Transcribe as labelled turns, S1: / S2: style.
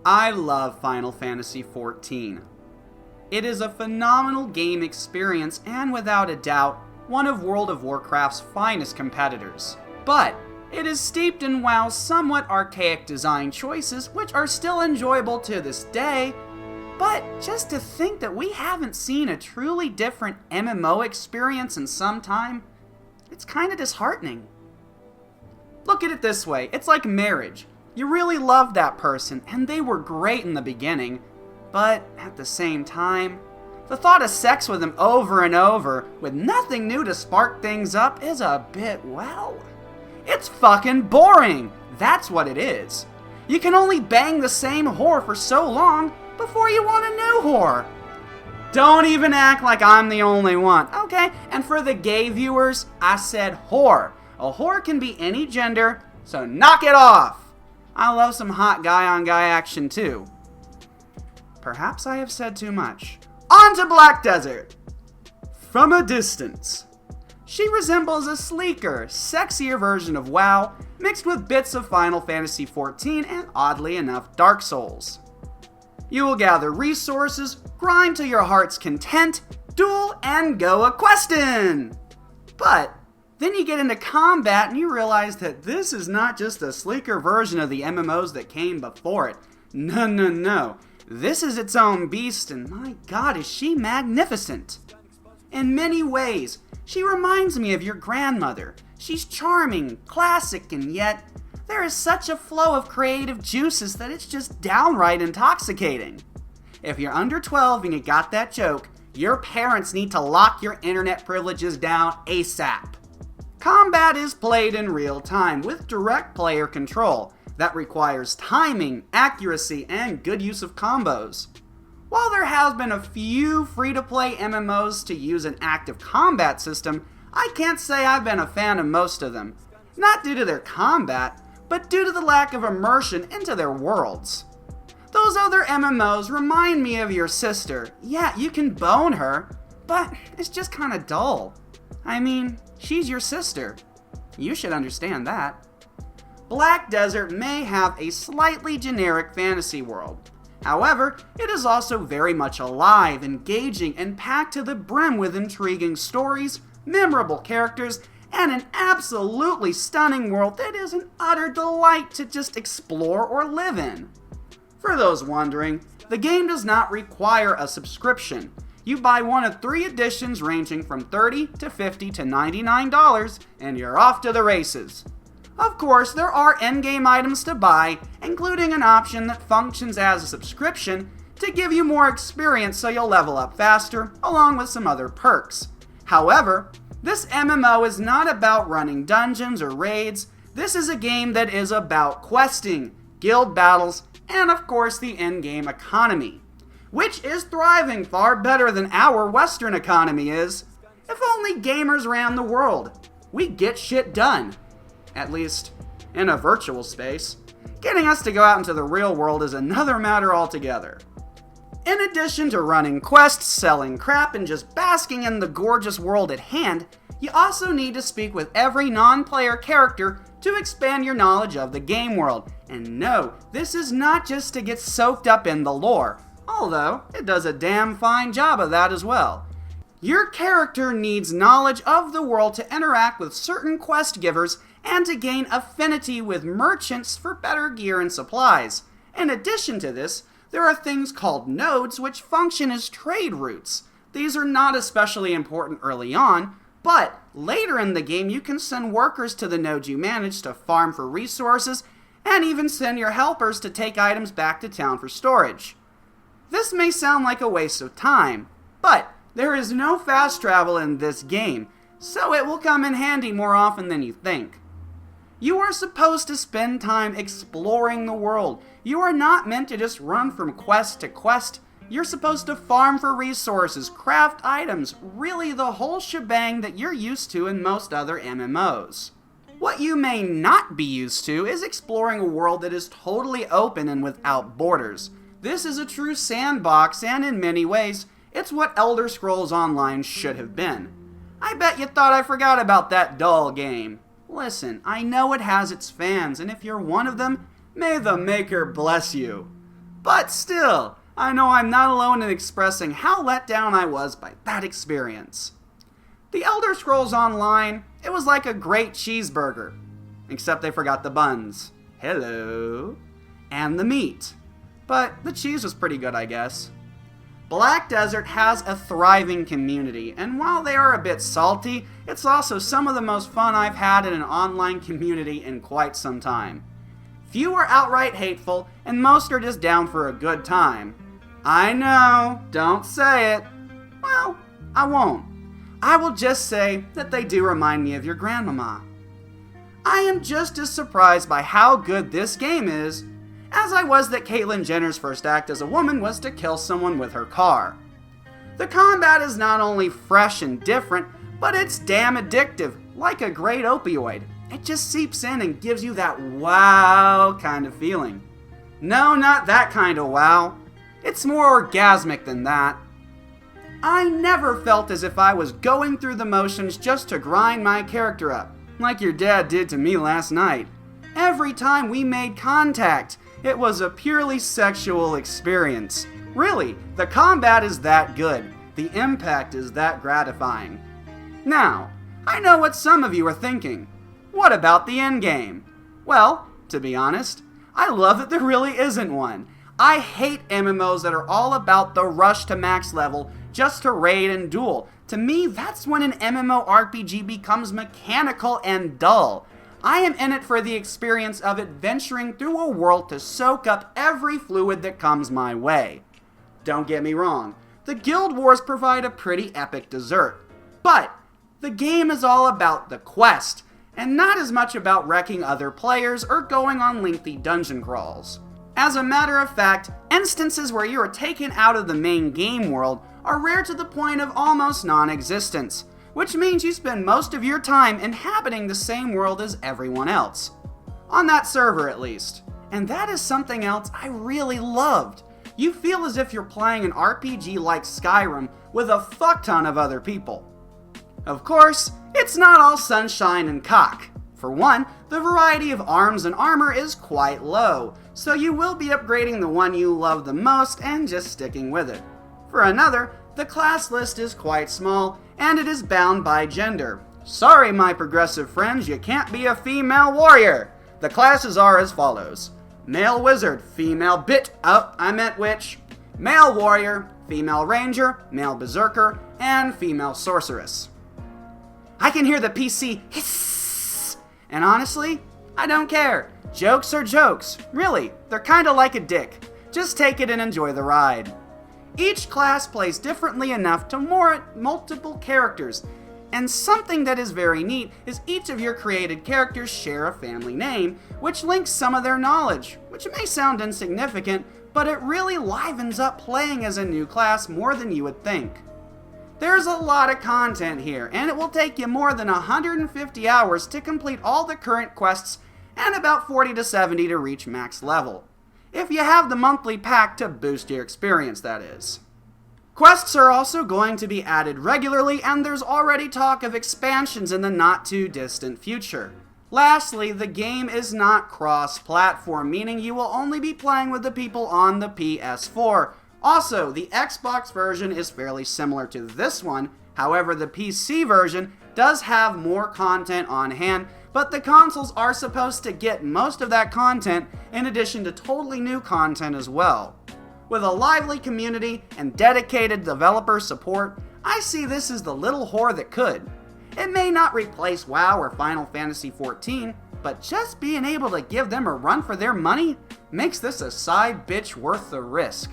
S1: I love Final Fantasy XIV. It is a phenomenal game experience and without a doubt, one of World of Warcraft's finest competitors. But it is steeped in WoW's somewhat archaic design choices, which are still enjoyable to this day. But just to think that we haven't seen a truly different MMO experience in some time, it's kind of disheartening. Look at it this way, it's like marriage. You really loved that person, and they were great in the beginning, but at the same time, the thought of sex with them over and over, with nothing new to spark things up, is a bit, well, it's fucking boring! That's what it is. You can only bang the same whore for so long before you want a new whore. Don't even act like I'm the only one, okay? And for the gay viewers, I said whore. A whore can be any gender, so knock it off! I love some hot guy-on-guy action too. Perhaps I have said too much. On to Black Desert! From a distance, she resembles a sleeker, sexier version of WoW, mixed with bits of Final Fantasy XIV and, oddly enough, Dark Souls. You will gather resources, grind to your heart's content, duel, and go a-questin'! But then you get into combat and you realize that this is not just a sleeker version of the MMOs that came before it. No. This is its own beast, and my god, is she magnificent! In many ways, she reminds me of your grandmother. She's charming, classic, and yet there is such a flow of creative juices that it's just downright intoxicating. If you're under 12 and you got that joke, your parents need to lock your internet privileges down ASAP. Combat is played in real time with direct player control that requires timing, accuracy, and good use of combos. While there has been a few free-to-play MMOs to use an active combat system, I can't say I've been a fan of most of them. Not due to their combat, but due to the lack of immersion into their worlds. Those other MMOs remind me of your sister. Yeah, you can bone her, but it's just kinda dull. I mean, she's your sister. You should understand that. Black Desert may have a slightly generic fantasy world. However, it is also very much alive, engaging, and packed to the brim with intriguing stories, memorable characters, and an absolutely stunning world that is an utter delight to just explore or live in. For those wondering, the game does not require a subscription. You buy one of 3 editions ranging from $30 to $50 to $99, and you're off to the races. Of course, there are endgame items to buy, including an option that functions as a subscription to give you more experience so you'll level up faster, along with some other perks. However, this MMO is not about running dungeons or raids. This is a game that is about questing, guild battles, and of course the endgame economy, which is thriving far better than our Western economy is. If only gamers ran the world. We get shit done. At least, in a virtual space. Getting us to go out into the real world is another matter altogether. In addition to running quests, selling crap, and just basking in the gorgeous world at hand, you also need to speak with every non-player character to expand your knowledge of the game world. And no, this is not just to get soaked up in the lore, although it does a damn fine job of that as well. Your character needs knowledge of the world to interact with certain quest givers and to gain affinity with merchants for better gear and supplies. In addition to this, there are things called nodes which function as trade routes. These are not especially important early on, but later in the game you can send workers to the nodes you manage to farm for resources and even send your helpers to take items back to town for storage. This may sound like a waste of time, but there is no fast travel in this game, so it will come in handy more often than you think. You are supposed to spend time exploring the world. You are not meant to just run from quest to quest. You're supposed to farm for resources, craft items, really the whole shebang that you're used to in most other MMOs. What you may not be used to is exploring a world that is totally open and without borders. This is a true sandbox, and in many ways, it's what Elder Scrolls Online should have been. I bet you thought I forgot about that dull game. Listen, I know it has its fans, and if you're one of them, may the Maker bless you. But still, I know I'm not alone in expressing how let down I was by that experience. The Elder Scrolls Online, it was like a great cheeseburger. Except they forgot the buns. Hello. And the meat. But the cheese was pretty good, I guess. Black Desert has a thriving community, and while they are a bit salty, it's also some of the most fun I've had in an online community in quite some time. Few are outright hateful, and most are just down for a good time. I know, don't say it. Well, I won't. I will just say that they do remind me of your grandmama. I am just as surprised by how good this game is as I was that Caitlyn Jenner's first act as a woman was to kill someone with her car. The combat is not only fresh and different, but it's damn addictive, like a great opioid. It just seeps in and gives you that wow kind of feeling. No, not that kind of wow. It's more orgasmic than that. I never felt as if I was going through the motions just to grind my character up, like your dad did to me last night. Every time we made contact, it was a purely sexual experience. Really, the combat is that good. The impact is that gratifying. Now, I know what some of you are thinking. What about the endgame? Well, to be honest, I love that there really isn't one. I hate MMOs that are all about the rush to max level just to raid and duel. To me, that's when an MMORPG becomes mechanical and dull. I am in it for the experience of adventuring through a world to soak up every fluid that comes my way. Don't get me wrong, the Guild Wars provide a pretty epic dessert. But the game is all about the quest, and not as much about wrecking other players or going on lengthy dungeon crawls. As a matter of fact, instances where you are taken out of the main game world are rare to the point of almost non-existence, which means you spend most of your time inhabiting the same world as everyone else. On that server, at least. And that is something else I really loved. You feel as if you're playing an RPG like Skyrim with a fuck ton of other people. Of course, it's not all sunshine and cock. For one, the variety of arms and armor is quite low, so you will be upgrading the one you love the most and just sticking with it. For another, the class list is quite small, and it is bound by gender. Sorry, my progressive friends, you can't be a female warrior. The classes are as follows. Male wizard, female witch, male warrior, female ranger, male berserker, and female sorceress. I can hear the PC hiss, and honestly, I don't care. Jokes are jokes. Really, they're kinda like a dick. Just take it and enjoy the ride. Each class plays differently enough to warrant multiple characters, and something that is very neat is each of your created characters share a family name, which links some of their knowledge, which may sound insignificant, but it really livens up playing as a new class more than you would think. There's a lot of content here, and it will take you more than 150 hours to complete all the current quests and about 40 to 70 to reach max level. If you have the monthly pack to boost your experience, that is. Quests are also going to be added regularly, and there's already talk of expansions in the not-too-distant future. Lastly, the game is not cross-platform, meaning you will only be playing with the people on the PS4. Also, the Xbox version is fairly similar to this one, however the PC version does have more content on hand, but the consoles are supposed to get most of that content in addition to totally new content as well. With a lively community and dedicated developer support, I see this as the little whore that could. It may not replace WoW or Final Fantasy XIV, but just being able to give them a run for their money makes this a side bitch worth the risk.